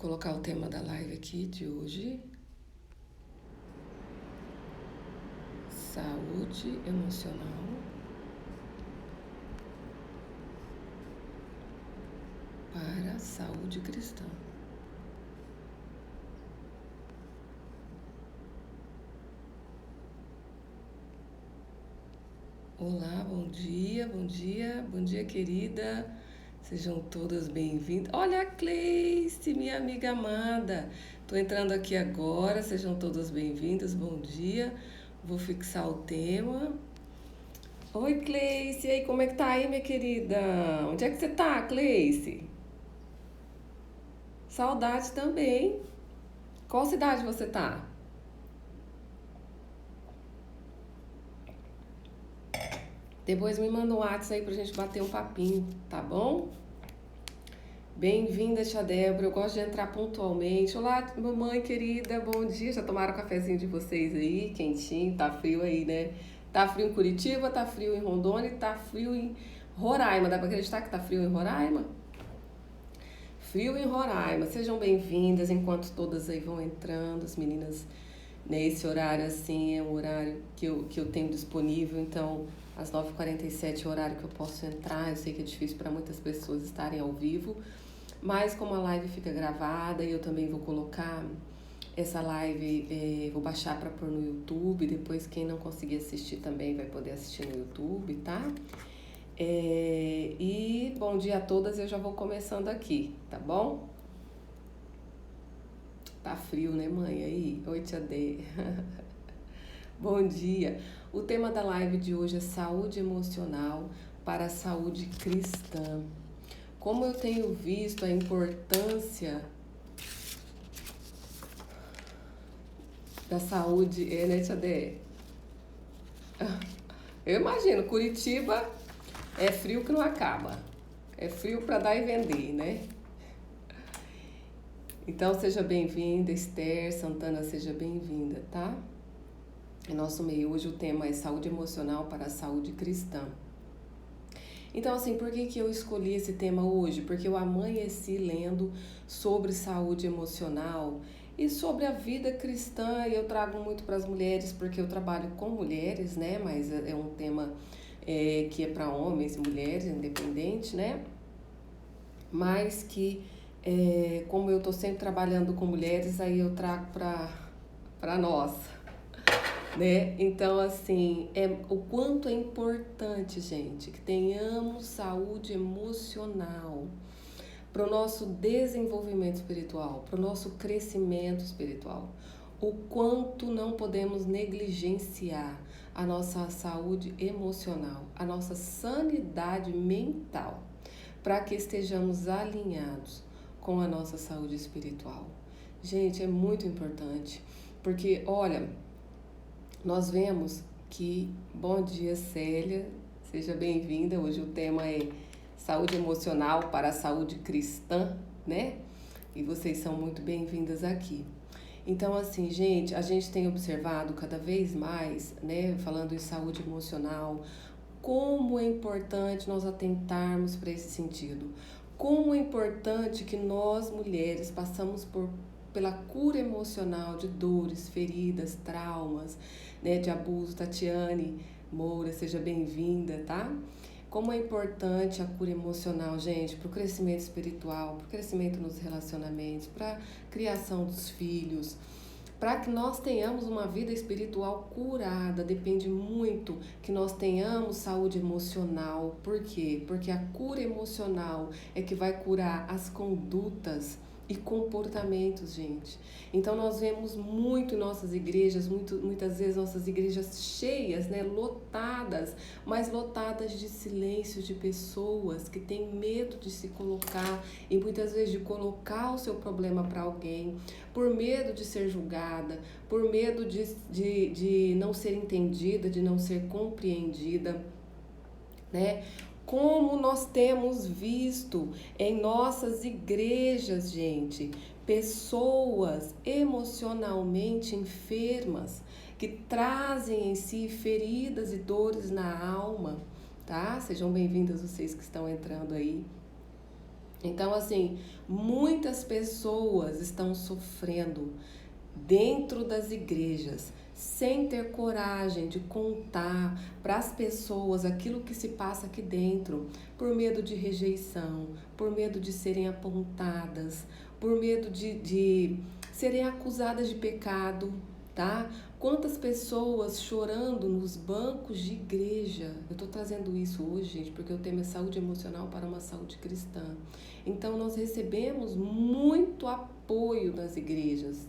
Colocar o tema da live aqui de hoje: saúde emocional para a saúde cristã. Olá, bom dia, bom dia, bom dia, querida. Sejam todas bem-vindas. Olha a Cleice, minha amiga amada. Tô entrando aqui agora, sejam todas bem-vindas, bom dia. Vou fixar o tema. Oi, Cleice, e aí, como é que tá aí, minha querida? Onde é que você tá, Cleice? Saudade também. Qual cidade você tá? Depois me manda um WhatsApp aí pra gente bater um papinho, tá bom? Bem-vinda, tia Débora. Eu gosto de entrar pontualmente. Olá, mamãe querida, bom dia. Já tomaram o cafezinho de vocês aí? Quentinho, tá frio aí, né? Tá frio em Curitiba, tá frio em Rondônia e tá frio em Roraima. Dá pra acreditar que tá frio em Roraima? Frio em Roraima. Sejam bem-vindas enquanto todas aí vão entrando, as meninas, né? Esse horário assim é um horário que eu tenho disponível, então às 9h47 é o horário que eu posso entrar. Eu sei que é difícil para muitas pessoas estarem ao vivo, mas como a live fica gravada, eu também vou colocar essa live, vou baixar para pôr no YouTube. Depois quem não conseguir assistir também vai poder assistir no YouTube, tá? E bom dia a todas, eu já vou começando aqui, tá bom? Tá frio, né, mãe? Aí, oi, tia Dê. Bom dia. O tema da live de hoje é saúde emocional para a saúde cristã. Como eu tenho visto a importância da saúde, né, tia Dê? Eu imagino, Curitiba é frio que não acaba. É frio para dar e vender, né? Então seja bem-vinda, Esther Santana, seja bem-vinda, tá? Em nosso meio hoje o tema é saúde emocional para a saúde cristã. Então, assim, por que eu escolhi esse tema hoje? Porque eu amanheci lendo sobre saúde emocional e sobre a vida cristã, e eu trago muito para as mulheres, porque eu trabalho com mulheres, né? Mas é um tema que é para homens e mulheres, independente, né? Mas que, como eu estou sempre trabalhando com mulheres, aí eu trago para nós, né? Então, assim, o quanto é importante, gente, que tenhamos saúde emocional para o nosso desenvolvimento espiritual, para o nosso crescimento espiritual. O quanto não podemos negligenciar a nossa saúde emocional, a nossa sanidade mental, para que estejamos alinhados com a nossa saúde espiritual. Gente, é muito importante, porque, olha, nós vemos que, bom dia, Célia, seja bem-vinda. Hoje o tema é saúde emocional para a saúde cristã, né? E vocês são muito bem-vindas aqui. Então, assim, gente, a gente tem observado cada vez mais, né, falando em saúde emocional, como é importante nós atentarmos para esse sentido. Como é importante que nós, mulheres, passamos pela cura emocional de dores, feridas, traumas, né, de abuso. Tatiane Moura, seja bem-vinda, tá? Como é importante a cura emocional, gente, para o crescimento espiritual, para o crescimento nos relacionamentos, para a criação dos filhos. Para que nós tenhamos uma vida espiritual curada, depende muito que nós tenhamos saúde emocional. Por quê? Porque a cura emocional é que vai curar as condutas e comportamentos, gente. Então nós vemos muito em nossas igrejas, muitas vezes nossas igrejas cheias, né, lotadas, mas lotadas de silêncio, de pessoas que têm medo de se colocar e muitas vezes de colocar o seu problema para alguém, por medo de ser julgada, por medo de não ser entendida, de não ser compreendida, né? Como nós temos visto em nossas igrejas, gente, pessoas emocionalmente enfermas que trazem em si feridas e dores na alma, tá? Sejam bem-vindas vocês que estão entrando aí. Então, assim, muitas pessoas estão sofrendo dentro das igrejas, sem ter coragem de contar para as pessoas aquilo que se passa aqui dentro, por medo de rejeição, por medo de serem apontadas, por medo de serem acusadas de pecado, tá? Quantas pessoas chorando nos bancos de igreja. Eu estou trazendo isso hoje, gente, porque o tema é saúde emocional para uma saúde cristã. Então, nós recebemos muito apoio das igrejas,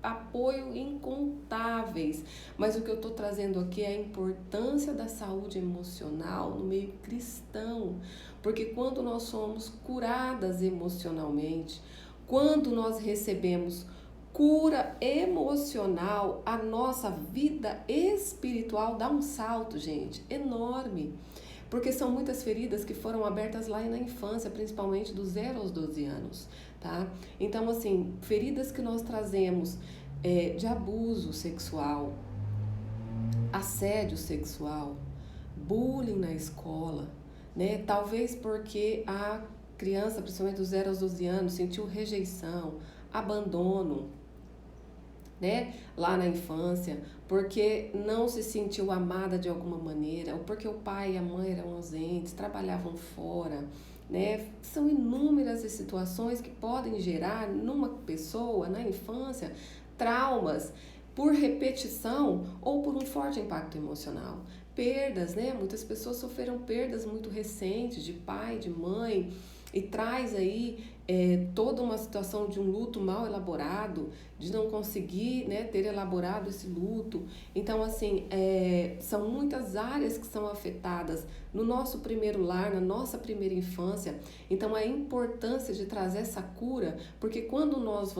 apoio incontáveis, mas o que eu estou trazendo aqui é a importância da saúde emocional no meio cristão, porque quando nós somos curadas emocionalmente, quando nós recebemos cura emocional, a nossa vida espiritual dá um salto, gente, enorme. Porque são muitas feridas que foram abertas lá na infância, principalmente dos 0 aos 12 anos, tá? Então, assim, feridas que nós trazemos de abuso sexual, assédio sexual, bullying na escola, né? Talvez porque a criança, principalmente dos 0 aos 12 anos, sentiu rejeição, abandono, né, lá na infância, porque não se sentiu amada de alguma maneira, ou porque o pai e a mãe eram ausentes, trabalhavam fora, né? São inúmeras as situações que podem gerar numa pessoa, na infância, traumas por repetição ou por um forte impacto emocional. Perdas, né? Muitas pessoas sofreram perdas muito recentes de pai, de mãe, e traz aí toda uma situação de um luto mal elaborado, de não conseguir, né, ter elaborado esse luto. Então, assim, são muitas áreas que são afetadas no nosso primeiro lar, na nossa primeira infância. Então, a importância de trazer essa cura, porque quando nós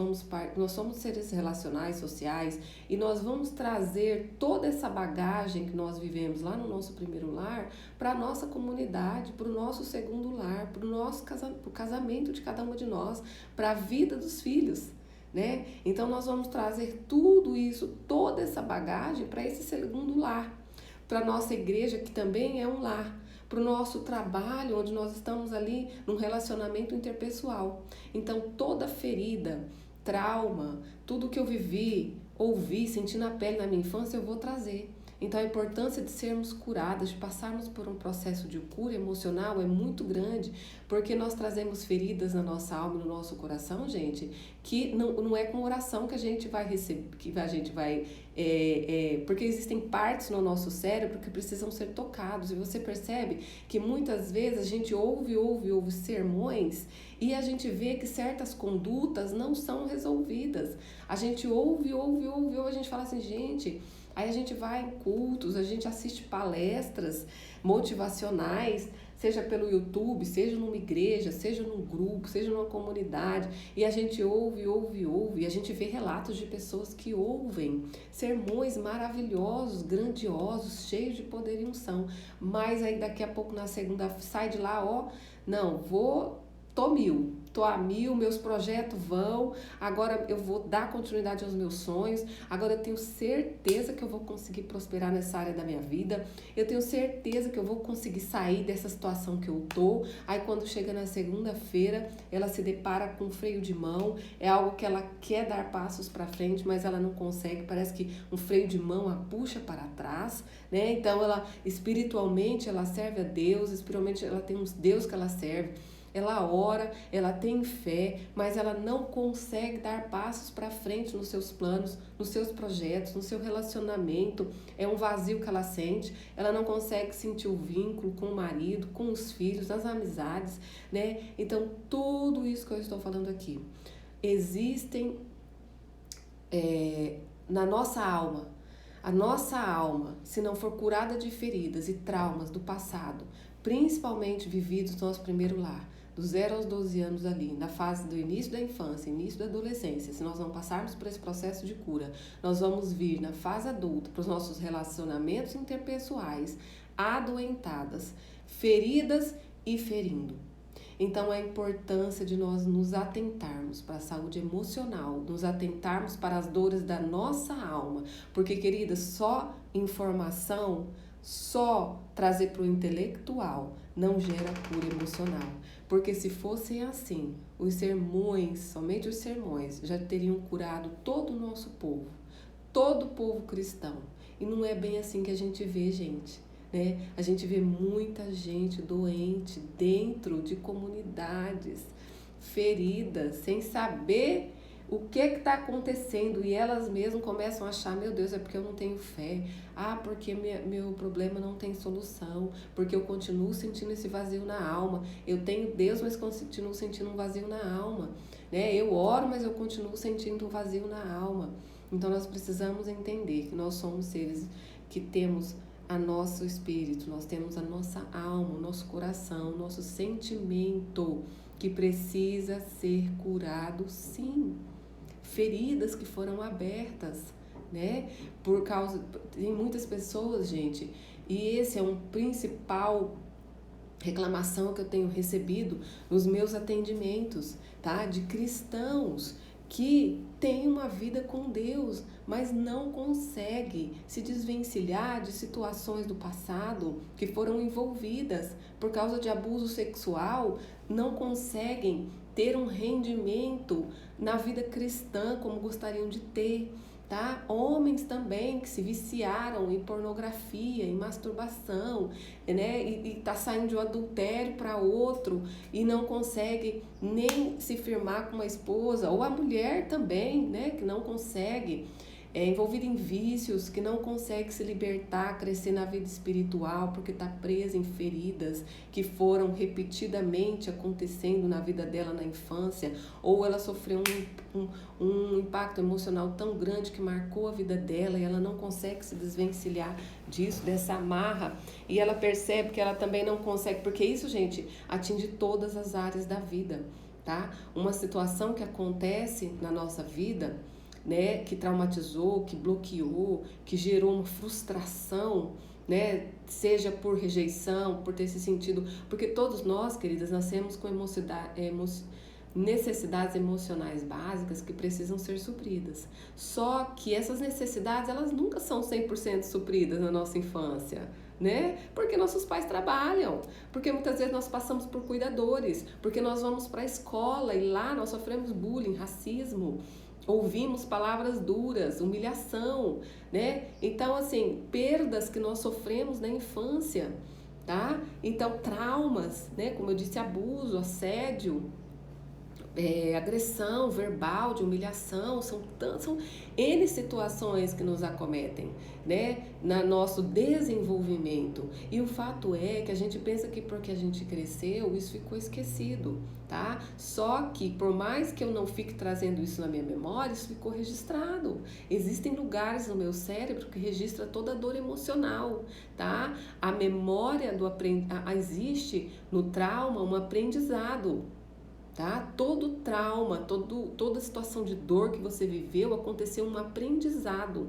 somos seres relacionais, sociais, e nós vamos trazer toda essa bagagem que nós vivemos lá no nosso primeiro lar para a nossa comunidade, para o nosso segundo lar, para o nosso casamento de cada uma de nós, para a vida dos filhos, né? Então nós vamos trazer tudo isso, toda essa bagagem para esse segundo lar, para a nossa igreja, que também é um lar, para o nosso trabalho, onde nós estamos ali num relacionamento interpessoal. Então toda ferida, trauma, tudo que eu vivi, ouvi, senti na pele na minha infância, eu vou trazer. Então a importância de sermos curadas, de passarmos por um processo de cura emocional é muito grande, porque nós trazemos feridas na nossa alma e no nosso coração, gente, que não é com oração que a gente vai receber, que a gente vai... porque existem partes no nosso cérebro que precisam ser tocados, e você percebe que muitas vezes a gente ouve sermões e a gente vê que certas condutas não são resolvidas. A gente ouve, a gente fala assim, gente... Aí a gente vai em cultos, a gente assiste palestras motivacionais, seja pelo YouTube, seja numa igreja, seja num grupo, seja numa comunidade, e a gente ouve, e a gente vê relatos de pessoas que ouvem sermões maravilhosos, grandiosos, cheios de poder e unção, mas aí daqui a pouco na segunda sai de lá, tô a mil, meus projetos vão, agora eu vou dar continuidade aos meus sonhos, agora eu tenho certeza que eu vou conseguir prosperar nessa área da minha vida, eu tenho certeza que eu vou conseguir sair dessa situação que eu tô. Aí quando chega na segunda-feira, ela se depara com um freio de mão, é algo que ela quer dar passos para frente, mas ela não consegue, parece que um freio de mão a puxa para trás, né? Então ela espiritualmente ela serve a Deus, espiritualmente ela tem um Deus que ela serve. Ela ora, ela tem fé, mas ela não consegue dar passos para frente nos seus planos, nos seus projetos, no seu relacionamento. É um vazio que ela sente, ela não consegue sentir o vínculo com o marido, com os filhos, nas amizades, né? Então, tudo isso que eu estou falando aqui, existem na nossa alma. A nossa alma, se não for curada de feridas e traumas do passado, principalmente vividos no nosso primeiro lar, dos 0 aos 12 anos ali, na fase do início da infância, início da adolescência, se nós não passarmos por esse processo de cura, nós vamos vir na fase adulta, para os nossos relacionamentos interpessoais, adoentadas, feridas e ferindo. Então, a importância de nós nos atentarmos para a saúde emocional, nos atentarmos para as dores da nossa alma, porque, querida, só informação, só trazer para o intelectual não gera cura emocional. Porque se fossem assim, os sermões, somente os sermões, já teriam curado todo o nosso povo, todo o povo cristão. E não é bem assim que a gente vê, gente. Né? A gente vê muita gente doente dentro de comunidades, feridas, sem saber o que está acontecendo, e elas mesmas começam a achar, meu Deus, é porque eu não tenho fé, porque meu problema não tem solução, porque eu continuo sentindo esse vazio na alma, eu tenho Deus, mas continuo sentindo um vazio na alma, né? Eu oro, mas eu continuo sentindo um vazio na alma. Então nós precisamos entender que nós somos seres que temos a nosso espírito, nós temos a nossa alma, o nosso coração, o nosso sentimento que precisa ser curado, sim. Feridas que foram abertas, né? Por causa, tem muitas pessoas, gente, e esse é um principal reclamação que eu tenho recebido nos meus atendimentos, tá? De cristãos que têm uma vida com Deus, mas não consegue se desvencilhar de situações do passado que foram envolvidas por causa de abuso sexual, não conseguem ter um rendimento na vida cristã como gostariam de ter, tá? Homens também que se viciaram em pornografia, em masturbação, né? E tá saindo de um adultério para outro e não consegue nem se firmar com uma esposa, ou a mulher também, né? Que não consegue, envolvida em vícios, que não consegue se libertar, crescer na vida espiritual, porque está presa em feridas que foram repetidamente acontecendo na vida dela na infância, ou ela sofreu um impacto emocional tão grande que marcou a vida dela e ela não consegue se desvencilhar disso, dessa amarra, e ela percebe que ela também não consegue, porque isso, gente, atinge todas as áreas da vida, tá? Uma situação que acontece na nossa vida, né, que traumatizou, que bloqueou, que gerou uma frustração, né, seja por rejeição, por ter se sentido, porque todos nós, queridas, nascemos com necessidades emocionais básicas que precisam ser supridas. Só que essas necessidades, elas nunca são 100% supridas na nossa infância, né? Porque nossos pais trabalham, porque muitas vezes nós passamos por cuidadores, porque nós vamos para a escola e lá nós sofremos bullying, racismo, ouvimos palavras duras, humilhação, né? Então, assim, perdas que nós sofremos na infância, tá? Então, traumas, né? Como eu disse, abuso, assédio, agressão verbal, de humilhação, são N situações que nos acometem, né, no nosso desenvolvimento. E o fato é que a gente pensa que porque a gente cresceu, isso ficou esquecido, tá? Só que por mais que eu não fique trazendo isso na minha memória, isso ficou registrado. Existem lugares no meu cérebro que registra toda a dor emocional, tá? A memória existe no trauma um aprendizado. Tá? Todo trauma, toda situação de dor que você viveu, aconteceu um aprendizado.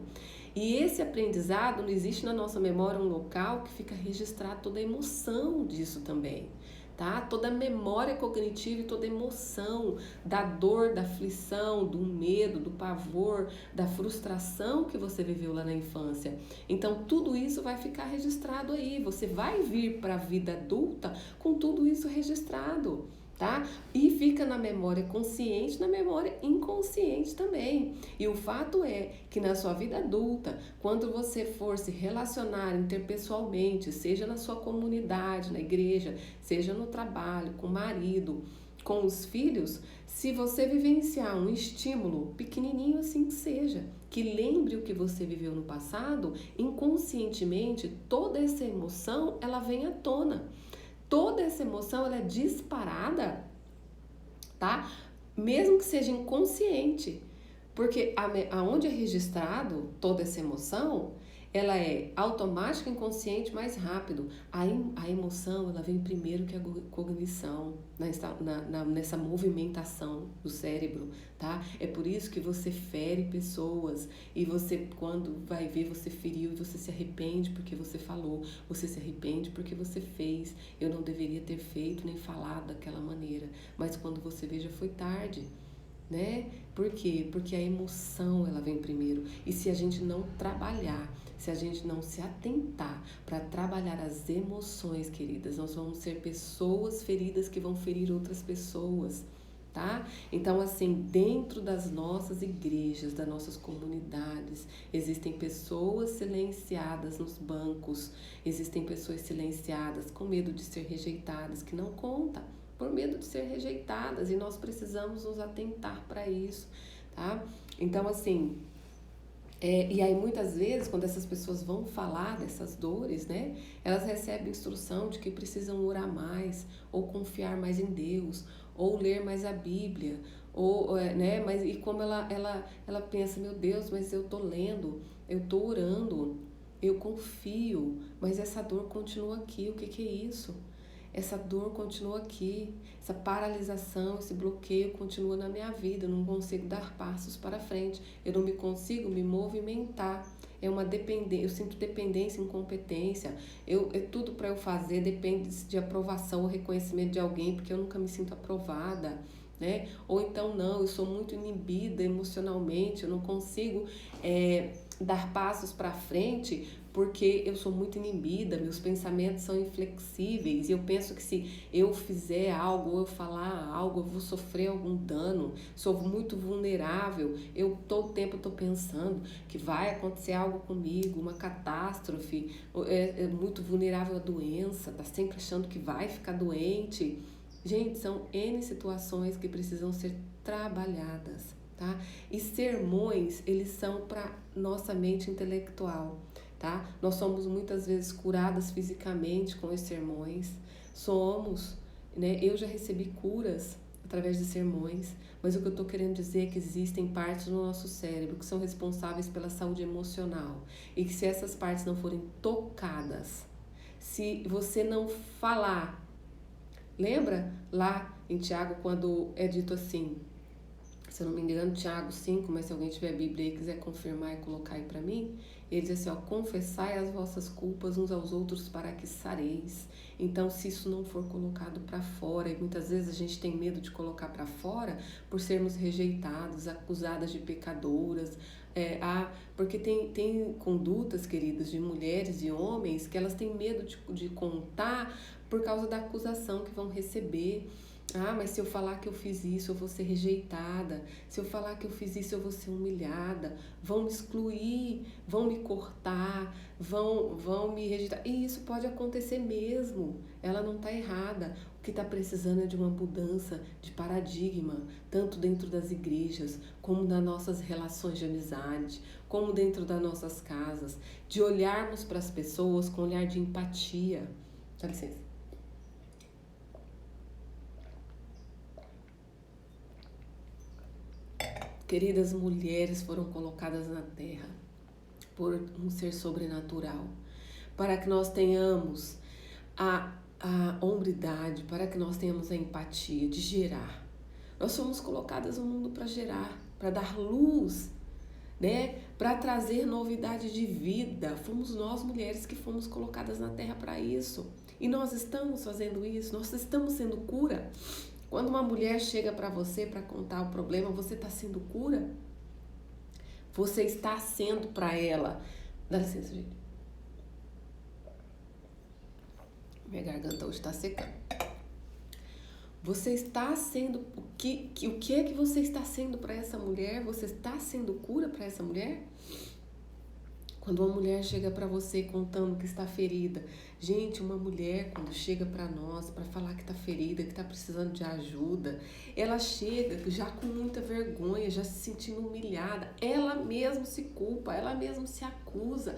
E esse aprendizado, não existe na nossa memória um local que fica registrado toda a emoção disso também. Tá? Toda a memória cognitiva e toda a emoção da dor, da aflição, do medo, do pavor, da frustração que você viveu lá na infância. Então, tudo isso vai ficar registrado aí. Você vai vir para a vida adulta com tudo isso registrado. Tá? E fica na memória consciente, na memória inconsciente também. E o fato é que na sua vida adulta, quando você for se relacionar interpessoalmente, seja na sua comunidade, na igreja, seja no trabalho, com o marido, com os filhos, se você vivenciar um estímulo, pequenininho assim que seja, que lembre o que você viveu no passado, inconscientemente toda essa emoção ela vem à tona. Toda essa emoção ela é disparada, tá? Mesmo que seja inconsciente, porque aonde é registrado toda essa emoção, ela é automática, inconsciente, mais rápido. A emoção ela vem primeiro que a cognição, nessa movimentação do cérebro, tá? É por isso que você fere pessoas e você, quando vai ver, você feriu e você se arrepende porque você falou, você se arrepende porque você fez. Eu não deveria ter feito nem falado daquela maneira, mas quando você vê já foi tarde. né? Por quê? Porque a emoção ela vem primeiro. E se a gente não trabalhar, se a gente não se atentar para trabalhar as emoções, queridas, nós vamos ser pessoas feridas que vão ferir outras pessoas, tá? Então, assim, dentro das nossas igrejas, das nossas comunidades, existem pessoas silenciadas nos bancos, existem pessoas silenciadas com medo de ser rejeitadas, que não conta, por medo de ser rejeitadas, e nós precisamos nos atentar para isso, tá? Então, assim, e aí muitas vezes, quando essas pessoas vão falar dessas dores, né, elas recebem instrução de que precisam orar mais, ou confiar mais em Deus, ou ler mais a Bíblia, ou, né, mas e como ela pensa, meu Deus, mas eu tô lendo, eu tô orando, eu confio, mas essa dor continua aqui, o que que é isso? Essa dor continua aqui, essa paralisação, esse bloqueio continua na minha vida, eu não consigo dar passos para frente, eu não me consigo me movimentar. É uma dependência, eu sinto dependência, incompetência, tudo para eu fazer depende de aprovação ou reconhecimento de alguém, porque eu nunca me sinto aprovada, né? Ou então não, eu sou muito inibida emocionalmente, eu não consigo dar passos para frente porque eu sou muito inibida, meus pensamentos são inflexíveis e eu penso que se eu fizer algo ou eu falar algo, eu vou sofrer algum dano, sou muito vulnerável, eu todo tempo estou pensando que vai acontecer algo comigo, uma catástrofe, é muito vulnerável à doença, tá sempre achando que vai ficar doente. Gente, são N situações que precisam ser trabalhadas, tá? E sermões, eles são para nossa mente intelectual, tá? Nós somos muitas vezes curadas fisicamente com os sermões, somos, né? Eu já recebi curas através de sermões, mas o que eu estou querendo dizer é que existem partes do nosso cérebro que são responsáveis pela saúde emocional e que se essas partes não forem tocadas, se você não falar, lembra lá em Tiago quando é dito assim, se eu não me engano, Tiago 5, mas se alguém tiver a Bíblia e quiser confirmar e colocar aí para mim, ele diz assim, ó, confessai as vossas culpas uns aos outros para que sareis. Então, se isso não for colocado para fora, e muitas vezes a gente tem medo de colocar para fora por sermos rejeitados, acusadas de pecadoras, porque tem condutas, queridas, de mulheres e homens que elas têm medo de contar por causa da acusação que vão receber. Ah, mas se eu falar que eu fiz isso, eu vou ser rejeitada. Se eu falar que eu fiz isso, eu vou ser humilhada. Vão me excluir, vão me cortar, vão me rejeitar. E isso pode acontecer mesmo. Ela não está errada. O que está precisando é de uma mudança de paradigma, tanto dentro das igrejas, como nas nossas relações de amizade, como dentro das nossas casas, de olharmos para as pessoas com um olhar de empatia. Dá licença. Queridas, mulheres foram colocadas na terra por um ser sobrenatural, para que nós tenhamos a hombridade, para que nós tenhamos a empatia de gerar. Nós fomos colocadas no mundo para gerar, para dar luz, né? Para trazer novidade de vida. Fomos nós, mulheres, que fomos colocadas na terra para isso. E nós estamos fazendo isso, nós estamos sendo cura. Quando uma mulher chega para você para contar o problema, você está sendo cura? Você está sendo para ela... Dá licença, gente. Minha garganta hoje está secando. Você está sendo... O que é que você está sendo para essa mulher? Você está sendo cura para essa mulher? Quando uma mulher chega para você contando que está ferida. Gente, uma mulher quando chega para nós para falar que está ferida, que está precisando de ajuda, ela chega já com muita vergonha, já se sentindo humilhada. Ela mesma se culpa, ela mesma se acusa.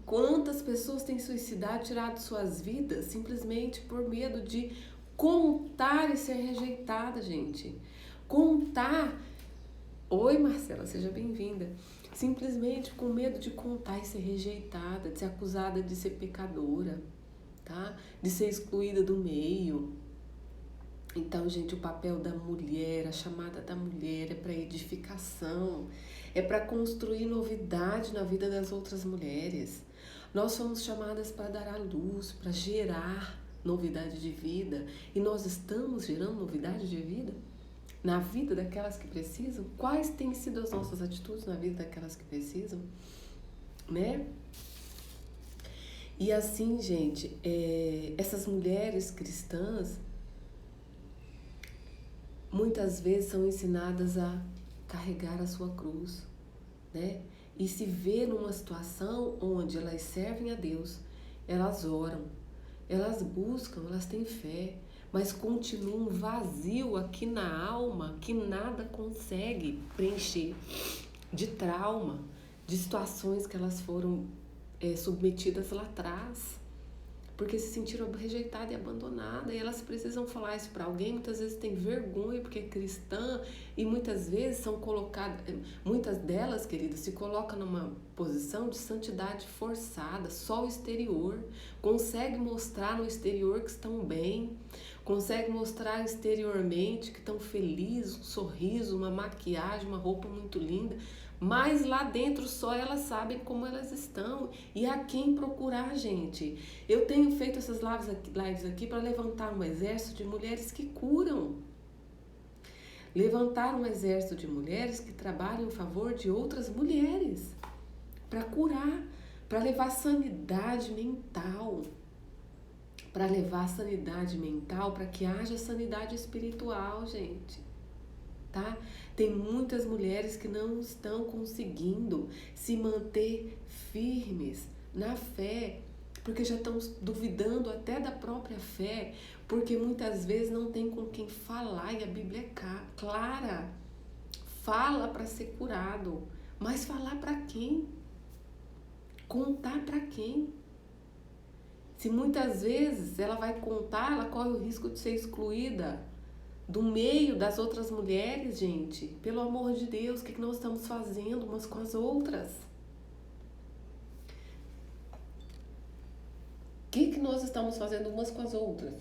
Quantas pessoas têm suicidado, tirado suas vidas simplesmente por medo de contar e ser rejeitada, gente. Contar. Oi, Marcela, seja bem-vinda. Simplesmente com medo de contar e ser rejeitada, de ser acusada de ser pecadora, tá? De ser excluída do meio. Então, gente, o papel da mulher, a chamada da mulher é para edificação, é para construir novidade na vida das outras mulheres. Nós somos chamadas para dar a luz, para gerar novidade de vida. E nós estamos gerando novidade de vida? na vida daquelas que precisam? Quais têm sido as nossas atitudes na vida daquelas que precisam? Né? E assim, gente, essas mulheres cristãs muitas vezes são ensinadas a carregar a sua cruz, né? E se vê numa situação onde elas servem a Deus, elas oram, elas buscam, elas têm fé, mas continua um vazio aqui na alma que nada consegue preencher, de trauma, de situações que elas foram submetidas lá atrás, porque se sentiram rejeitadas e abandonadas, e elas precisam falar isso para alguém, muitas vezes tem vergonha porque é cristã, e muitas vezes são colocadas, muitas delas, queridas, se colocam numa posição de santidade forçada, só o exterior, consegue mostrar no exterior que estão bem, consegue mostrar exteriormente que estão felizes, um sorriso, uma maquiagem, uma roupa muito linda, mas lá dentro só elas sabem como elas estão e a quem procurar, gente. Eu tenho feito essas lives aqui para levantar um exército de mulheres que curam. Levantar um exército de mulheres que trabalham em favor de outras mulheres. Para curar, para levar sanidade mental. Para levar sanidade mental, para que haja sanidade espiritual, gente. Tá? Tem muitas mulheres que não estão conseguindo se manter firmes na fé, porque já estão duvidando até da própria fé, porque muitas vezes não tem com quem falar, e a Bíblia é clara. Fala para ser curado, mas falar para quem? Contar para quem? Se muitas vezes ela vai contar, ela corre o risco de ser excluída do meio das outras mulheres, gente. Pelo amor de Deus, o que nós estamos fazendo umas com as outras? O que nós estamos fazendo umas com as outras?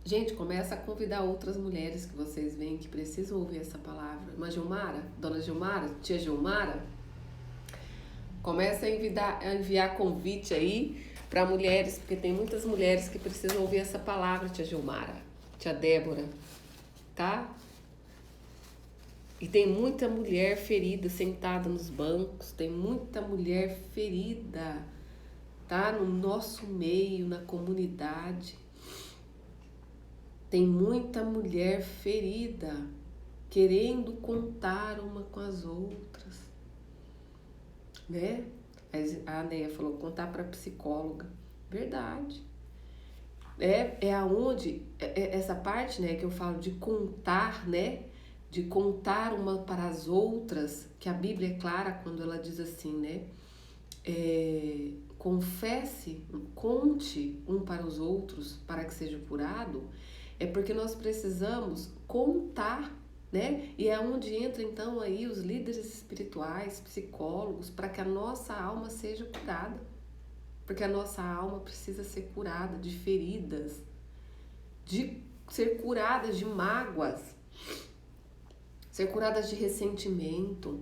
Gente, começa a convidar outras mulheres que vocês veem que precisam ouvir essa palavra. Irmã Gilmara, Dona Gilmara, Tia Gilmara, começa a enviar convite aí para mulheres, porque tem muitas mulheres que precisam ouvir essa palavra, Tia Gilmara, Tia Débora, tá? E tem muita mulher ferida sentada nos bancos, tem muita mulher ferida, tá? No nosso meio, na comunidade. Tem muita mulher ferida, querendo contar uma com as outras, né? A Neia falou, contar para psicóloga. Verdade. Aonde, essa parte, né, que eu falo de contar, né? De contar uma para as outras, que a Bíblia é clara quando ela diz assim, né? Confesse, conte um para os outros para que seja curado, é porque nós precisamos contar, né? E é onde entra então aí os líderes espirituais, psicólogos, para que a nossa alma seja curada. Porque a nossa alma precisa ser curada de feridas, de ser curada de mágoas, ser curada de ressentimento,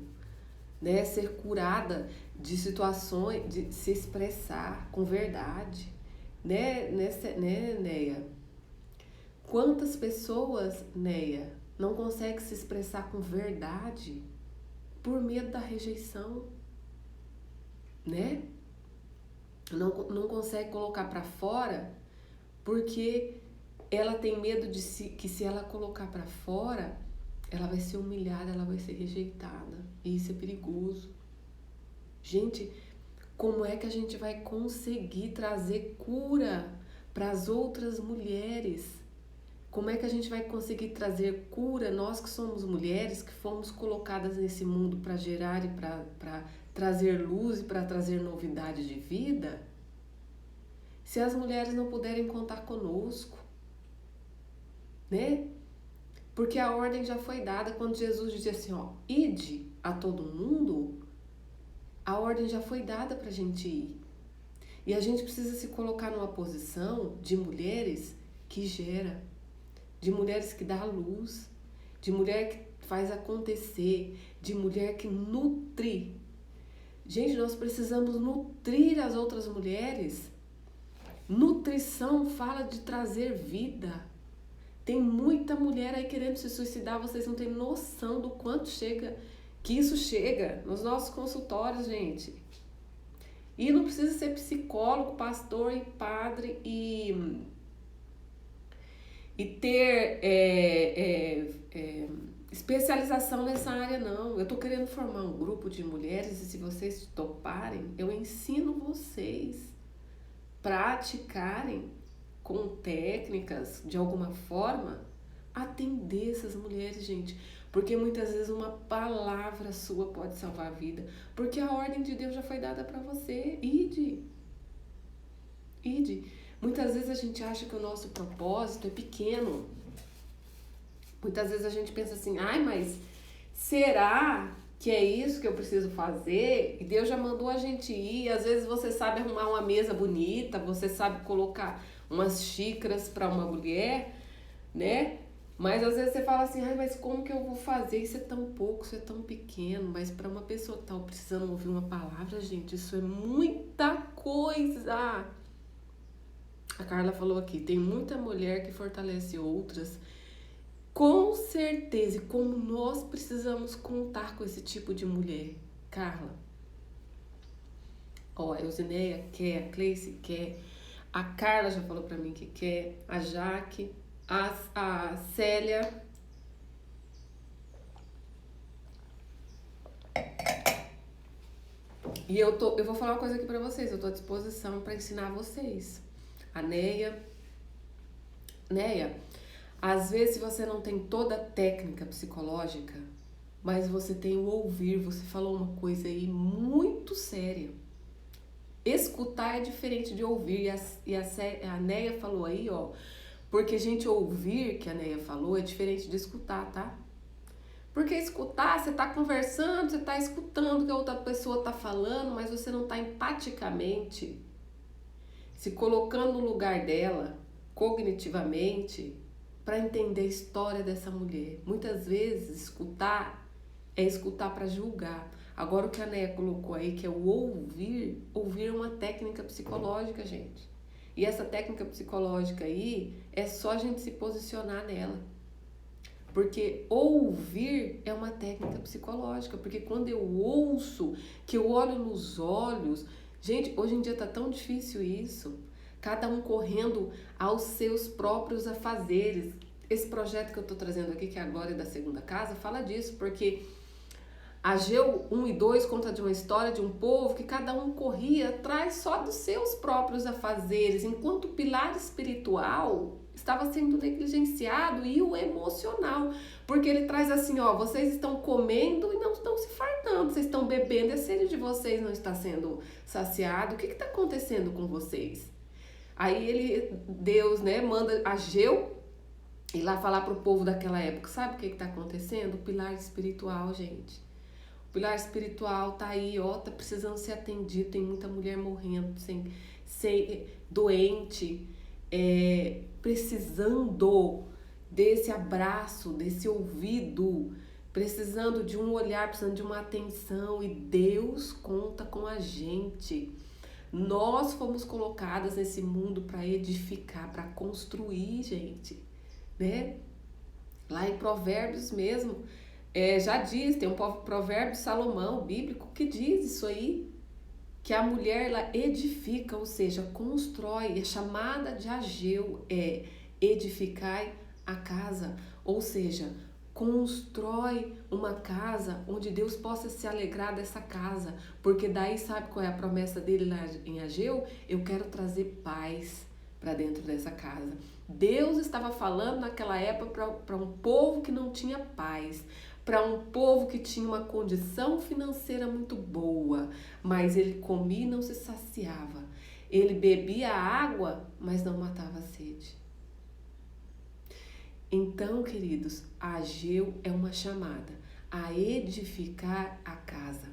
né? Ser curada de situações, de se expressar com verdade, né, Neia? Quantas pessoas, Neia, não conseguem se expressar com verdade por medo da rejeição, né? Não consegue colocar para fora porque ela tem medo que se ela colocar para fora, ela vai ser humilhada, ela vai ser rejeitada. E isso é perigoso. Gente, como é que a gente vai conseguir trazer cura para as outras mulheres? Como é que a gente vai conseguir trazer cura, nós que somos mulheres, que fomos colocadas nesse mundo para gerar e para trazer luz e para trazer novidade de vida, se as mulheres não puderem contar conosco, né? Porque a ordem já foi dada quando Jesus dizia assim, ó, ide a todo mundo, a ordem já foi dada para a gente ir. E a gente precisa se colocar numa posição de mulheres que gera, de mulheres que dá luz, de mulher que faz acontecer, de mulher que nutre. Gente, nós precisamos nutrir as outras mulheres, Nutrição fala de trazer vida. Tem muita mulher aí querendo se suicidar, vocês não têm noção do quanto que isso chega nos nossos consultórios, gente. E não precisa ser psicólogo, pastor e padre e ter especialização nessa área, não. Eu tô querendo formar um grupo de mulheres e se vocês toparem, eu ensino vocês praticarem com técnicas, de alguma forma, atender essas mulheres, gente. Porque muitas vezes uma palavra sua pode salvar a vida. Porque a ordem de Deus já foi dada para você. Ide. Muitas vezes a gente acha que o nosso propósito é pequeno. Muitas vezes a gente pensa assim, mas será que é isso que eu preciso fazer? E Deus já mandou a gente ir. Às vezes você sabe arrumar uma mesa bonita, você sabe colocar umas xícaras para uma mulher, né? Mas às vezes você fala assim, mas como que eu vou fazer? Isso é tão pouco, isso é tão pequeno. Mas para uma pessoa que tá precisando ouvir uma palavra, gente, isso é muita coisa. A Carla falou aqui, tem muita mulher que fortalece outras. Com certeza, e como nós precisamos contar com esse tipo de mulher, Carla. A Eusineia quer, a Cleice quer, a Carla já falou pra mim que quer, a Jaque, a Célia. E eu vou falar uma coisa aqui pra vocês, eu tô à disposição pra ensinar vocês. A Neia, às vezes você não tem toda a técnica psicológica, mas você tem o ouvir. Você falou uma coisa aí muito séria. Escutar é diferente de ouvir. E a Neia falou aí, porque gente, ouvir, que a Neia falou, é diferente de escutar, tá? Porque escutar, você tá conversando, você tá escutando o que a outra pessoa tá falando, mas você não tá empaticamente se colocando no lugar dela, cognitivamente, para entender a história dessa mulher. Muitas vezes, escutar é escutar para julgar. Agora, o que a Neia colocou aí, que é o ouvir é uma técnica psicológica, gente. E essa técnica psicológica aí, é só a gente se posicionar nela. Porque ouvir é uma técnica psicológica. Porque quando eu ouço, que eu olho nos olhos... Gente, hoje em dia tá tão difícil isso. Cada um correndo aos seus próprios afazeres. Esse projeto que eu tô trazendo aqui, que é a Glória da Segunda Casa, fala disso, porque Ageu 1 e 2 conta de uma história de um povo que cada um corria atrás só dos seus próprios afazeres, enquanto o pilar espiritual estava sendo negligenciado e o emocional, porque ele traz assim, vocês estão comendo e não estão se fartando, vocês estão bebendo e a sede de vocês não está sendo saciado, o que está acontecendo com vocês? Aí Deus, manda Ageu ir lá falar para o povo daquela época, sabe o que está acontecendo? O pilar espiritual, gente. O pilar espiritual tá aí, tá precisando ser atendido, tem muita mulher morrendo, doente, precisando desse abraço, desse ouvido, precisando de um olhar, precisando de uma atenção, e Deus conta com a gente. Nós fomos colocadas nesse mundo para edificar, para construir, gente, né? Lá em Provérbios mesmo, já diz, tem um provérbio de Salomão, bíblico, que diz isso aí, que a mulher, ela edifica, ou seja, constrói. A chamada de Ageu é edificai a casa, ou seja, constrói uma casa onde Deus possa se alegrar dessa casa, porque daí sabe qual é a promessa dele lá em Ageu? Eu quero trazer paz para dentro dessa casa. Deus estava falando naquela época para um povo que não tinha paz, para um povo que tinha uma condição financeira muito boa, mas ele comia e não se saciava. Ele bebia água, mas não matava a sede. Então, queridos, Ageu é uma chamada a edificar a casa.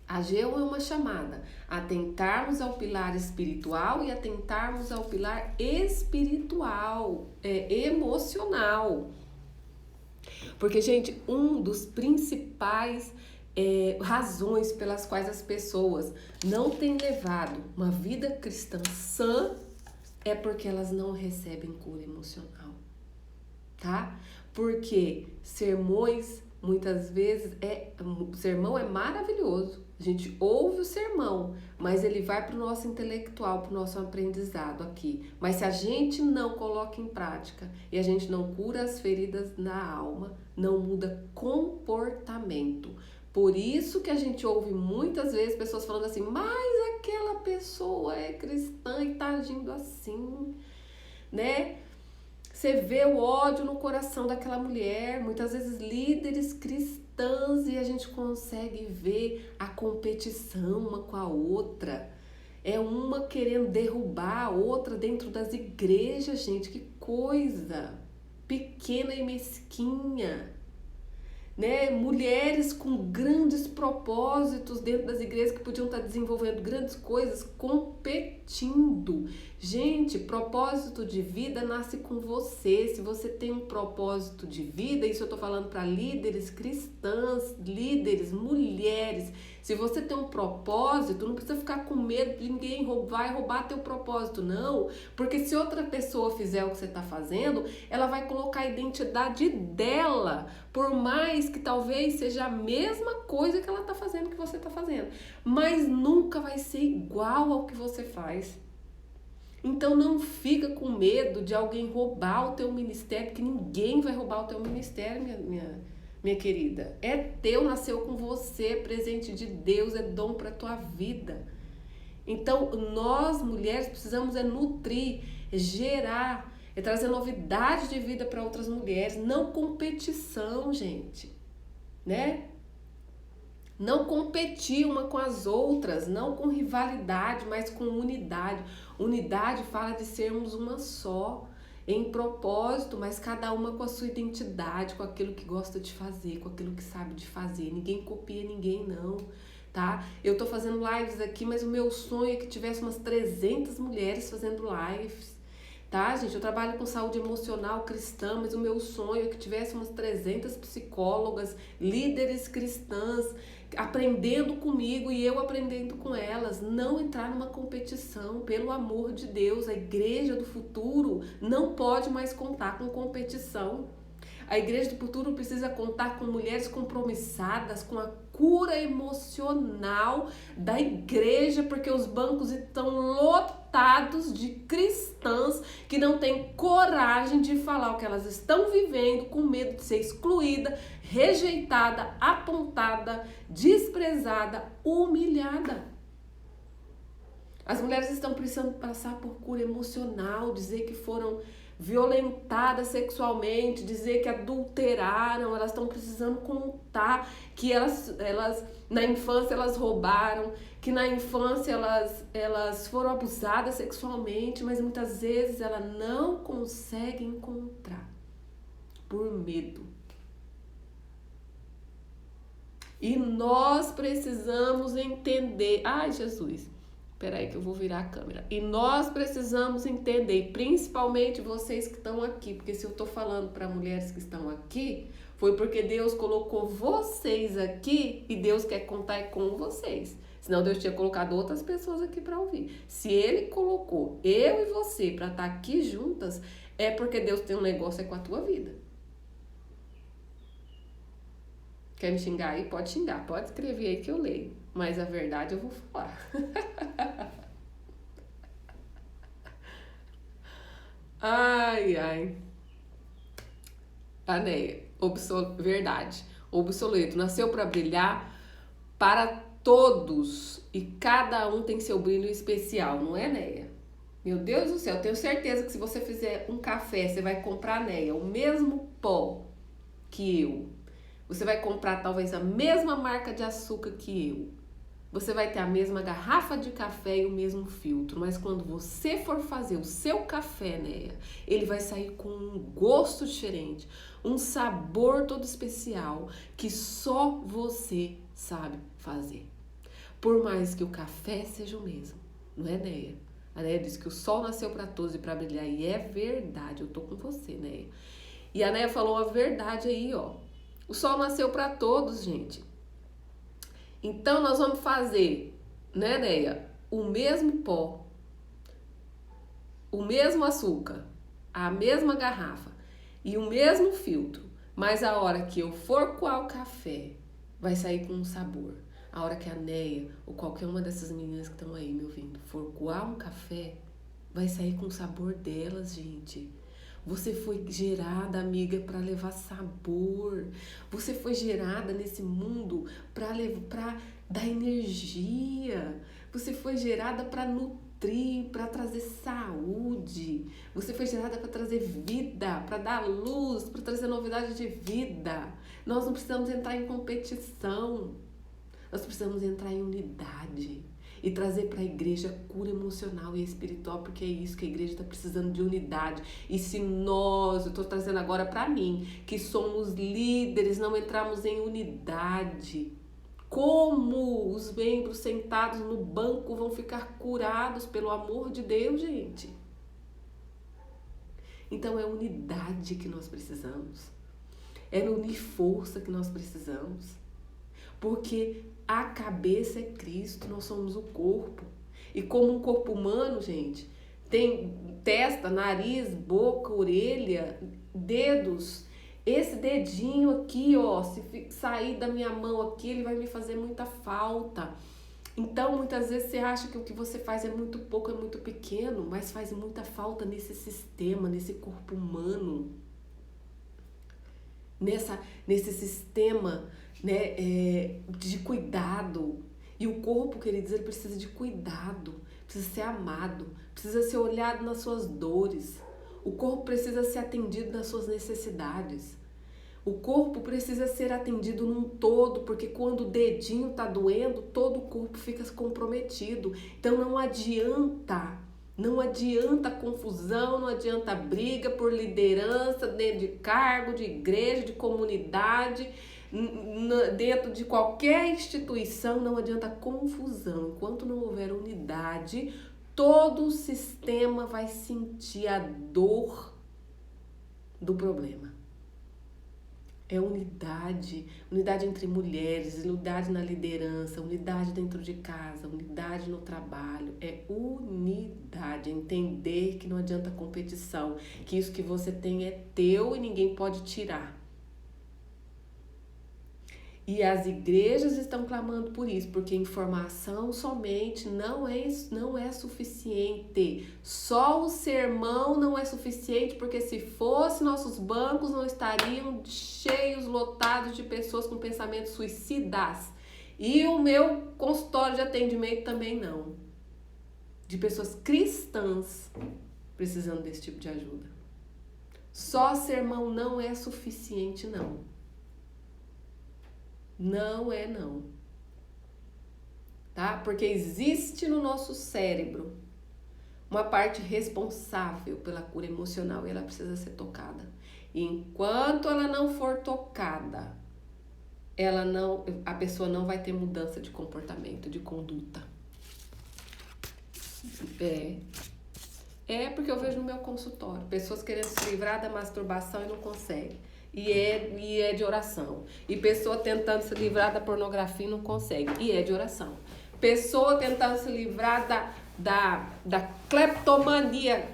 Ageu é uma chamada a atentarmos ao pilar espiritual e atentarmos ao pilar espiritual, emocional. Porque, gente, um dos principais razões pelas quais as pessoas não têm levado uma vida cristã sã é porque elas não recebem cura emocional, tá? Porque sermões, muitas vezes, o sermão é maravilhoso, a gente ouve o sermão, mas ele vai para o nosso intelectual, para o nosso aprendizado aqui. Mas se a gente não coloca em prática e a gente não cura as feridas na alma, não muda comportamento. Por isso que a gente ouve muitas vezes pessoas falando assim, mas aquela pessoa é cristã e tá agindo assim, né? Você vê o ódio no coração daquela mulher, muitas vezes líderes cristãs, e a gente consegue ver a competição uma com a outra. É uma querendo derrubar a outra dentro das igrejas, gente, que coisa pequena e mesquinha. Né? Mulheres com grandes propósitos dentro das igrejas que podiam estar desenvolvendo grandes coisas, competindo. Gente, propósito de vida nasce com você. Se você tem um propósito de vida, isso eu estou falando para líderes cristãs, líderes, mulheres. Se você tem um propósito, não precisa ficar com medo de ninguém vai roubar teu propósito, não. Porque se outra pessoa fizer o que você está fazendo, ela vai colocar a identidade dela, por mais que talvez seja a mesma coisa que ela está fazendo que você está fazendo. Mas nunca vai ser igual ao que você faz. Então não fica com medo de alguém roubar o teu ministério, que ninguém vai roubar o teu ministério, minha querida. É teu, nasceu com você, presente de Deus, é dom para tua vida. Então nós mulheres precisamos nutrir, gerar, trazer novidade de vida para outras mulheres, não competição, gente, né? Não competir uma com as outras, não com rivalidade, mas com unidade. Unidade fala de sermos uma só, em propósito, mas cada uma com a sua identidade, com aquilo que gosta de fazer, com aquilo que sabe de fazer. Ninguém copia ninguém, não, tá? Eu tô fazendo lives aqui, mas o meu sonho é que tivesse umas 300 mulheres fazendo lives. Tá, gente? Eu trabalho com saúde emocional cristã, mas o meu sonho é que tivesse umas 300 psicólogas, líderes cristãs, aprendendo comigo e eu aprendendo com elas. Não entrar numa competição, pelo amor de Deus. A igreja do futuro não pode mais contar com competição. A igreja do futuro precisa contar com mulheres compromissadas com a cura emocional da igreja, porque os bancos estão lotados de cristãs que não têm coragem de falar o que elas estão vivendo, com medo de ser excluída, rejeitada, apontada, desprezada, humilhada. As mulheres estão precisando passar por cura emocional, dizer que foram violentadas sexualmente, dizer que adulteraram, elas estão precisando contar que elas na infância elas roubaram, que na infância elas foram abusadas sexualmente, mas muitas vezes ela não consegue encontrar por medo. E nós precisamos entender, ai Jesus, peraí que eu vou virar a câmera. E nós precisamos entender, principalmente vocês que estão aqui, porque se eu estou falando para mulheres que estão aqui, foi porque Deus colocou vocês aqui e Deus quer contar com vocês. Senão Deus tinha colocado outras pessoas aqui para ouvir. Se Ele colocou eu e você para estar aqui juntas, é porque Deus tem um negócio com a tua vida. Quer me xingar aí? Pode xingar, pode escrever aí que eu leio. Mas a verdade eu vou falar. Ai, ai. Anéia, verdade. Obsoleto. Nasceu para brilhar para todos. E cada um tem seu brilho especial, não é, Neia? Meu Deus do céu, eu tenho certeza que se você fizer um café, você vai comprar, Neia, o mesmo pó que eu. Você vai comprar talvez a mesma marca de açúcar que eu. Você vai ter a mesma garrafa de café e o mesmo filtro, mas quando você for fazer o seu café, né, ele vai sair com um gosto diferente, um sabor todo especial que só você sabe fazer. Por mais que o café seja o mesmo, não é, Neia? A Neia diz que o sol nasceu para todos e para brilhar, e é verdade, eu tô com você, Neia. E a Neia falou a verdade aí, ó. O sol nasceu para todos, gente. Então nós vamos fazer, né, Neia? O mesmo pó, o mesmo açúcar, a mesma garrafa e o mesmo filtro, mas a hora que eu for coar o café, vai sair com um sabor. A hora que a Neia ou qualquer uma dessas meninas que estão aí me ouvindo for coar um café, vai sair com o sabor delas, gente. Você foi gerada, amiga, para levar sabor. Você foi gerada nesse mundo para dar energia. Você foi gerada para nutrir, para trazer saúde. Você foi gerada para trazer vida, para dar luz, para trazer novidade de vida. Nós não precisamos entrar em competição. Nós precisamos entrar em unidade e trazer para a igreja cura emocional e espiritual, porque é isso que a igreja está precisando, de unidade. E se nós, eu estou trazendo agora para mim, que somos líderes, não entrarmos em unidade, como os membros sentados no banco vão ficar curados pelo amor de Deus, gente? Então é unidade que nós precisamos, é unir força que nós precisamos. Porque a cabeça é Cristo, nós somos o corpo. E como um corpo humano, gente, tem testa, nariz, boca, orelha, dedos. Esse dedinho aqui, ó, se sair da minha mão aqui, ele vai me fazer muita falta. Então, muitas vezes você acha que o que você faz é muito pouco, é muito pequeno, mas faz muita falta nesse sistema, nesse corpo humano. Nesse sistema, né, de cuidado. E o corpo, queridos, ele precisa de cuidado, precisa ser amado, precisa ser olhado nas suas dores. O corpo precisa ser atendido nas suas necessidades. O corpo precisa ser atendido num todo, porque quando o dedinho tá doendo, todo o corpo fica comprometido. Então não adianta confusão, não adianta briga por liderança dentro de cargo, de igreja, de comunidade, dentro de qualquer instituição, não adianta confusão. Enquanto não houver unidade, todo o sistema vai sentir a dor do problema. É unidade entre mulheres, unidade na liderança, unidade dentro de casa, unidade no trabalho. É unidade, entender que não adianta competição, que isso que você tem é teu e ninguém pode tirar. E as igrejas estão clamando por isso, porque informação somente não é suficiente. Só o sermão não é suficiente, porque se fosse, nossos bancos não estariam cheios, lotados de pessoas com pensamentos suicidas. E o meu consultório de atendimento também não. De pessoas cristãs precisando desse tipo de ajuda. Só sermão não é suficiente, não. Não é não, tá? Porque existe no nosso cérebro uma parte responsável pela cura emocional e ela precisa ser tocada. E enquanto ela não for tocada, a pessoa não vai ter mudança de comportamento, de conduta. Porque eu vejo no meu consultório pessoas querendo se livrar da masturbação e não conseguem. E é de oração. E pessoa tentando se livrar da pornografia e não consegue. E é de oração. Pessoa tentando se livrar da cleptomania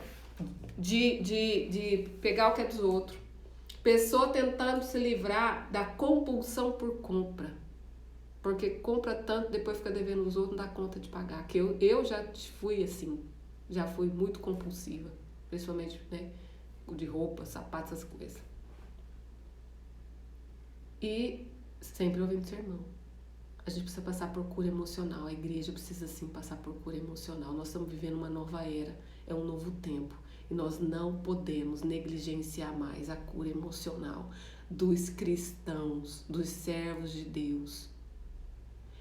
de pegar o que é dos outros. Pessoa tentando se livrar da compulsão por compra. Porque compra tanto, depois fica devendo os outros, não dá conta de pagar. Que eu já fui assim. Já fui muito compulsiva. Principalmente, né, de roupa, sapatos, essas coisas. E sempre ouvindo sermão. A gente precisa passar por cura emocional. A igreja precisa sim passar por cura emocional. Nós estamos vivendo uma nova era. É um novo tempo. E nós não podemos negligenciar mais a cura emocional dos cristãos, dos servos de Deus.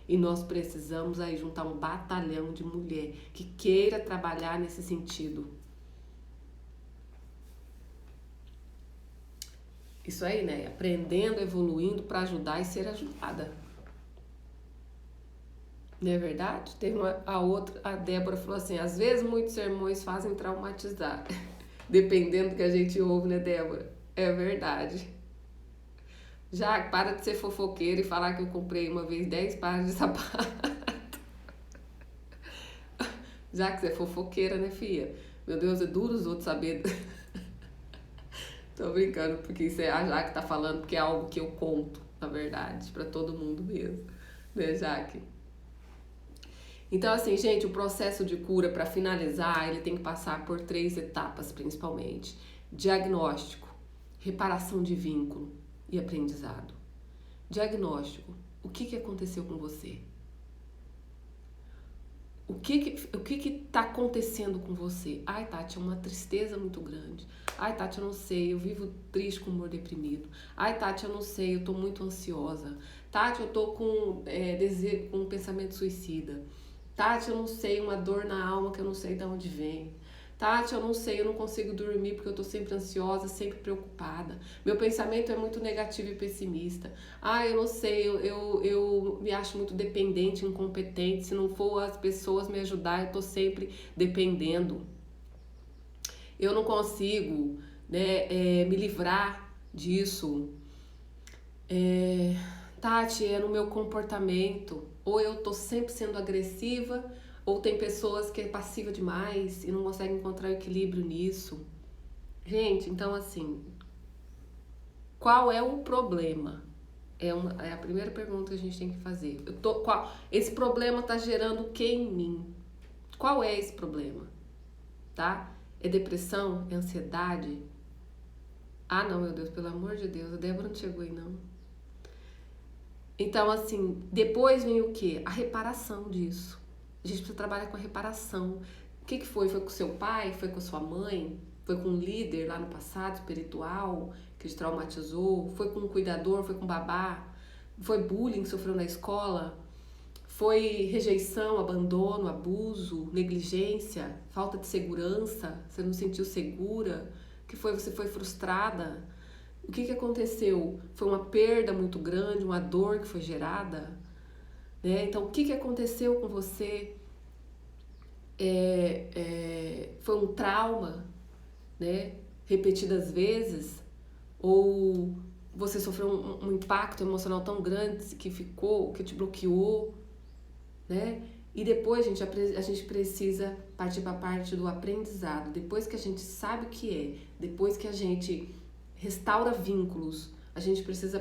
E nós precisamos aí juntar um batalhão de mulher que queira trabalhar nesse sentido. Isso aí, né? Aprendendo, evoluindo para ajudar e ser ajudada. Não é verdade? Teve a Débora falou assim, às vezes muitos sermões fazem traumatizar. Dependendo do que a gente ouve, né, Débora? É verdade. Já, para de ser fofoqueira e falar que eu comprei uma vez 10 pares de sapato. Já que você é fofoqueira, né, filha? Meu Deus, é duro os outros saberem. Tô brincando, porque isso é a Jaque tá falando, porque é algo que eu conto, na verdade, pra todo mundo mesmo. Né, Jaque? Então, assim, gente, o processo de cura, para finalizar, ele tem que passar por 3 etapas, principalmente: diagnóstico, reparação de vínculo e aprendizado. Diagnóstico: o que aconteceu com você? O que tá acontecendo com você? Ai, Tati, é uma tristeza muito grande. Ai, Tati, eu não sei, eu vivo triste com humor deprimido. Ai, Tati, eu não sei, eu tô muito ansiosa. Tati, eu tô com desejo, com um pensamento suicida. Tati, eu não sei, uma dor na alma que eu não sei de onde vem. Tati, eu não sei, eu não consigo dormir porque eu tô sempre ansiosa, sempre preocupada. Meu pensamento é muito negativo e pessimista. Ah, eu não sei, eu me acho muito dependente, incompetente. Se não for as pessoas me ajudar, eu tô sempre dependendo. Eu não consigo, né, me livrar disso. Tati, é no meu comportamento. Ou eu tô sempre sendo agressiva, ou tem pessoas que é passiva demais e não conseguem encontrar equilíbrio nisso. Gente, então assim, qual é o problema? É a primeira pergunta que a gente tem que fazer. Esse problema tá gerando o que em mim? Qual é esse problema? Tá? É depressão? É ansiedade? Ah, não, meu Deus, pelo amor de Deus, a Débora não chegou aí, não. Então, assim, depois vem o quê? A reparação disso. A gente precisa trabalhar com a reparação. O que foi? Foi com seu pai? Foi com a sua mãe? Foi com um líder lá no passado, espiritual, que te traumatizou? Foi com um cuidador? Foi com um babá? Foi bullying que sofreu na escola? Foi rejeição, abandono, abuso, negligência, falta de segurança? Você não se sentiu segura? O que foi? Você foi frustrada? O que aconteceu? Foi uma perda muito grande, uma dor que foi gerada? Né? Então, o que aconteceu com você? Foi um trauma, né? Repetidas vezes? Ou você sofreu um impacto emocional tão grande que ficou, que te bloqueou? Né? E depois, gente, a gente precisa partir para a parte do aprendizado. Depois que a gente sabe o que é, depois que a gente restaura vínculos, a gente precisa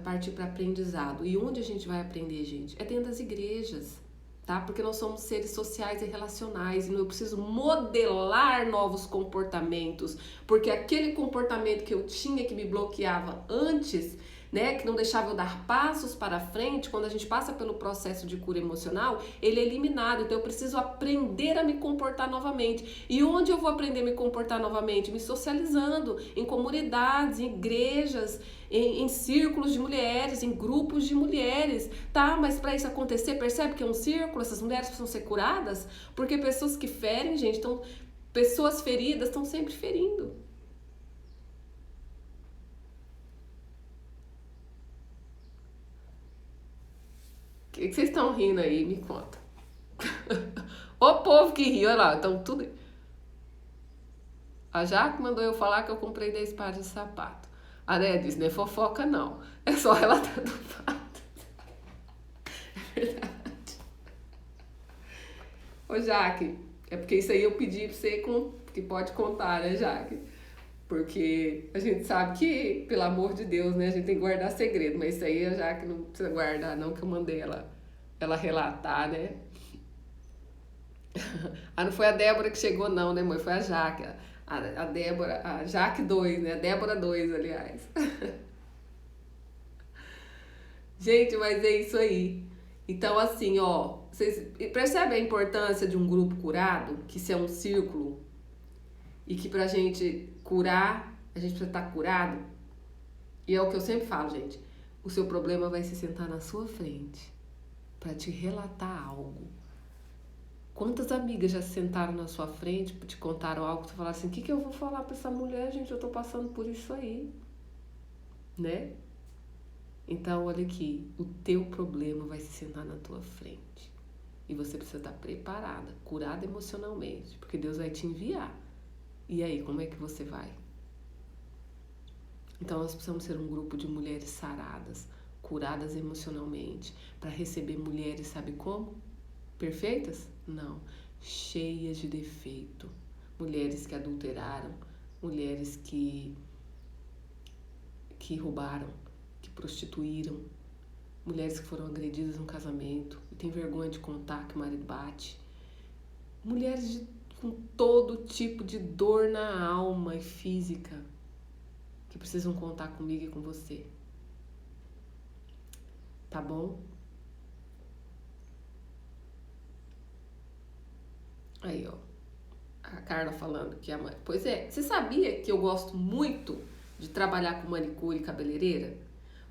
partir para aprendizado. E onde a gente vai aprender, gente? É dentro das igrejas, tá? Porque nós somos seres sociais e relacionais e eu preciso modelar novos comportamentos, porque aquele comportamento que eu tinha que me bloqueava antes, né, que não deixava eu dar passos para frente, quando a gente passa pelo processo de cura emocional, ele é eliminado. Então eu preciso aprender a me comportar novamente. E onde eu vou aprender a me comportar novamente? Me socializando em comunidades, em igrejas, em círculos de mulheres, em grupos de mulheres, tá? Mas para isso acontecer, percebe que é um círculo, essas mulheres precisam ser curadas, porque pessoas que ferem, gente, pessoas feridas estão sempre ferindo. O que vocês estão rindo aí? Me conta. O povo que riu, olha lá, então tudo. A Jaque mandou eu falar que eu comprei 10 pares de sapato. A Né disse, não é fofoca não, é só relatando fato. É verdade. Ô Jaque, é porque isso aí eu pedi pra você que pode contar, né, Jaque? Porque a gente sabe que, pelo amor de Deus, né, a gente tem que guardar segredo, mas isso aí a Jaque não precisa guardar, não, que eu mandei ela relatar, né? Ah, não foi a Débora que chegou, não, né, mãe? Foi a Jaque. A Débora, a Jaque 2, né? A Débora 2, aliás. Gente, mas é isso aí. Então, assim, ó, vocês percebem a importância de um grupo curado? Que isso é um círculo? E que pra gente curar, a gente precisa estar curado? E é o que eu sempre falo, gente. O seu problema vai se sentar na sua frente pra te relatar algo. Quantas amigas já se sentaram na sua frente, te contaram algo, você falaram assim, o que eu vou falar pra essa mulher, gente? Eu tô passando por isso aí, né? Então, olha aqui, o teu problema vai se sentar na tua frente. E você precisa estar preparada, curada emocionalmente, porque Deus vai te enviar. E aí, como é que você vai? Então nós precisamos ser um grupo de mulheres saradas, curadas emocionalmente, para receber mulheres, sabe como? Perfeitas? Não. Cheias de defeito. Mulheres que adulteraram, mulheres que roubaram, que prostituíram, mulheres que foram agredidas no casamento e tem vergonha de contar que o marido bate. Mulheres com todo tipo de dor na alma e física que precisam contar comigo e com você. Tá bom? Aí, ó. A Carla falando que a mãe... Pois é, você sabia que eu gosto muito de trabalhar com manicure e cabeleireira?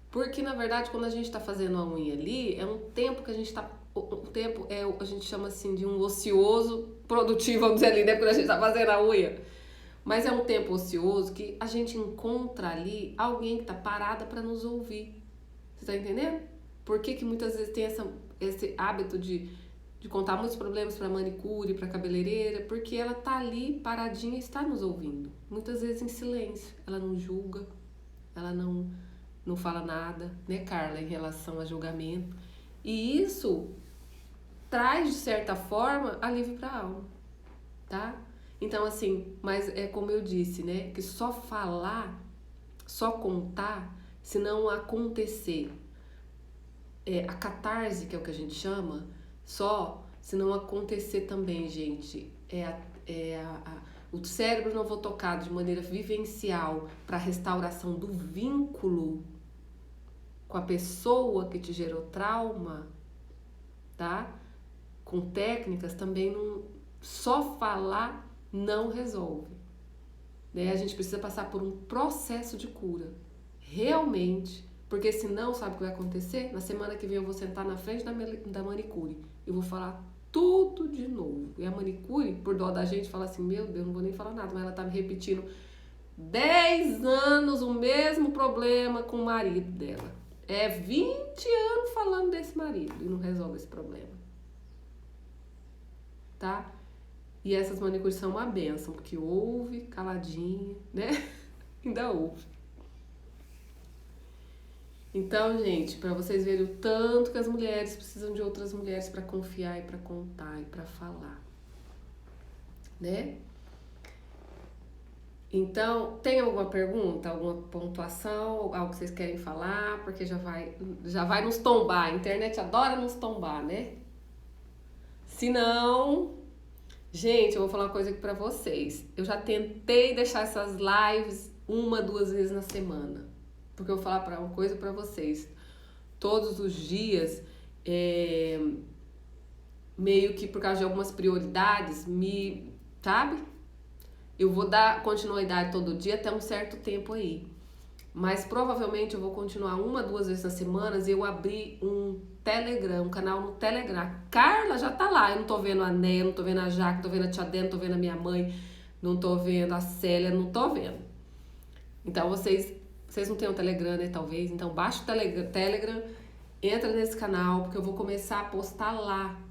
Porque, na verdade, quando a gente tá fazendo a unha ali, é um tempo que a gente tá... O tempo é, a gente chama assim de um ocioso produtivo, vamos dizer ali, né? Quando a gente tá fazendo a unha. Mas é um tempo ocioso que a gente encontra ali alguém que tá parada para nos ouvir. Você tá entendendo? Por que muitas vezes tem esse hábito de contar muitos problemas para manicure, para cabeleireira? Porque ela tá ali paradinha e está nos ouvindo. Muitas vezes em silêncio. Ela não julga, ela não fala nada, né, Carla, em relação a julgamento. E isso traz, de certa forma, alívio para a alma, tá? Então, assim, mas é como eu disse, né, que só falar, só contar, se não acontecer, a catarse, que é o que a gente chama, só se não acontecer também, gente, o cérebro não for tocado de maneira vivencial para a restauração do vínculo com a pessoa que te gerou trauma, tá? Com técnicas também não, só falar não resolve, né? A gente precisa passar por um processo de cura, realmente, porque senão, sabe o que vai acontecer? Na semana que vem eu vou sentar na frente da manicure e vou falar tudo de novo. E a manicure, por dó da gente, fala assim, meu Deus, não vou nem falar nada, mas ela tá me repetindo 10 anos o mesmo problema com o marido dela. É 20 anos falando desse marido e não resolve esse problema. Tá? E essas manicures são uma bênção, porque ouve caladinha, né? Ainda ouve. Então, gente, para vocês verem o tanto que as mulheres precisam de outras mulheres para confiar e para contar e para falar, né? Então, tem alguma pergunta, alguma pontuação, algo que vocês querem falar? Porque já vai nos tombar. A internet adora nos tombar, né? Se não, gente, eu vou falar uma coisa aqui pra vocês. Eu já tentei deixar essas lives 1-2 vezes na semana. Porque eu vou falar uma coisa pra vocês. Todos os dias, meio que por causa de algumas prioridades, sabe? Eu vou dar continuidade todo dia até um certo tempo aí. Mas provavelmente eu vou continuar 1-2 vezes na semana. Eu abri um Telegram, um canal no Telegram. A Carla já tá lá. Eu não tô vendo a Néia, não tô vendo a Jaque, não tô vendo a Tia Dé, não tô vendo a minha mãe, não tô vendo a Célia, não tô vendo. Então vocês não têm o Telegram, né, talvez? Então baixa o Telegram, entra nesse canal, porque eu vou começar a postar lá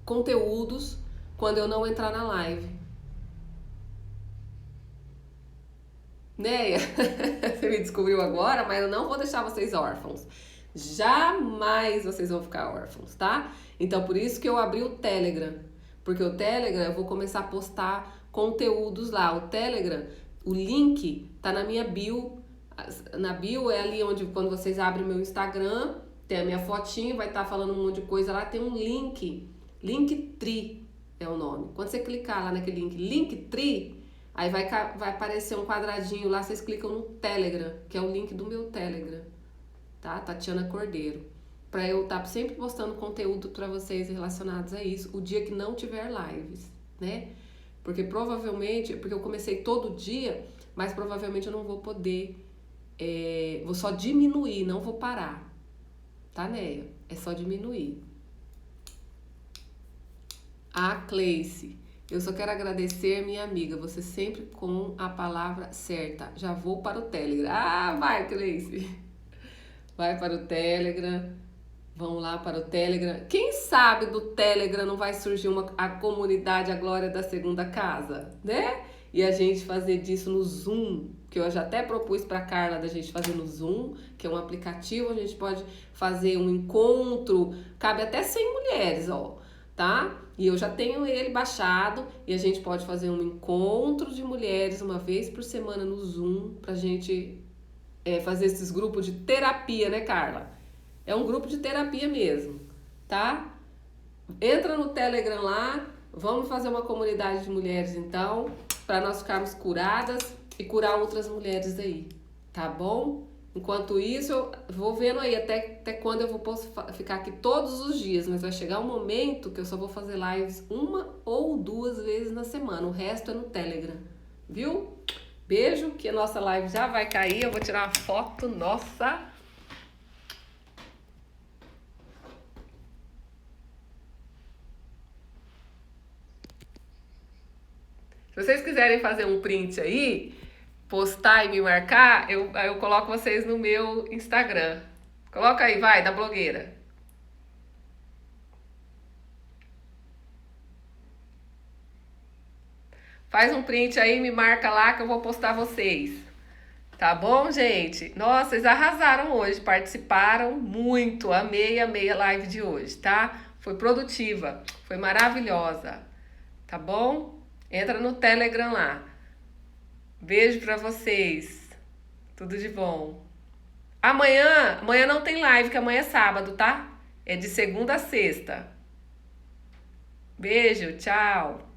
conteúdos quando eu não entrar na live. Néia, você me descobriu agora, mas eu não vou deixar vocês órfãos. Jamais vocês vão ficar órfãos, tá? Então, por isso que eu abri o Telegram. Porque o Telegram, eu vou começar a postar conteúdos lá. O Telegram, o link tá na minha bio. Na bio é ali onde, quando vocês abrem o meu Instagram, tem a minha fotinha, vai estar falando um monte de coisa lá. Tem um link. Linktree é o nome. Quando você clicar lá naquele link, Linktree, aí vai aparecer um quadradinho lá, vocês clicam no Telegram, que é o link do meu Telegram, tá? Tatiana Cordeiro. Pra eu estar sempre postando conteúdo pra vocês relacionados a isso, o dia que não tiver lives, né? Porque provavelmente, porque eu comecei todo dia, mas provavelmente eu não vou poder, vou só diminuir, não vou parar, tá, Néia? É só diminuir. A Cleice. Eu só quero agradecer, minha amiga, você sempre com a palavra certa. Já vou para o Telegram. Ah, vai, Cleice. Vai para o Telegram. Vamos lá para o Telegram. Quem sabe do Telegram não vai surgir a comunidade, a glória da segunda casa, né? e a gente fazer disso no Zoom, que eu já até propus para Carla da gente fazer no Zoom, que é um aplicativo, a gente pode fazer um encontro, cabe até 100 mulheres, ó, tá? E eu já tenho ele baixado e a gente pode fazer um encontro de mulheres uma vez por semana no Zoom pra gente fazer esses grupos de terapia, né, Carla? É um grupo de terapia mesmo, tá? Entra no Telegram lá, vamos fazer uma comunidade de mulheres então, para nós ficarmos curadas e curar outras mulheres aí, tá bom? Enquanto isso, eu vou vendo aí até quando eu posso ficar aqui todos os dias, mas vai chegar um momento que eu só vou fazer lives 1 ou 2 vezes na semana, o resto é no Telegram, viu? Beijo, que a nossa live já vai cair, eu vou tirar uma foto nossa. Se vocês quiserem fazer um print aí, postar e me marcar, eu coloco vocês no meu Instagram. Coloca aí, vai, da blogueira. Faz um print aí, me marca lá que eu vou postar vocês. Tá bom, gente? Nossa, vocês arrasaram hoje, participaram muito. Amei a live de hoje, tá? Foi produtiva, foi maravilhosa. Tá bom? Entra no Telegram lá. Beijo pra vocês. Tudo de bom. Amanhã não tem live, que amanhã é sábado, tá? É de segunda a sexta. Beijo, tchau.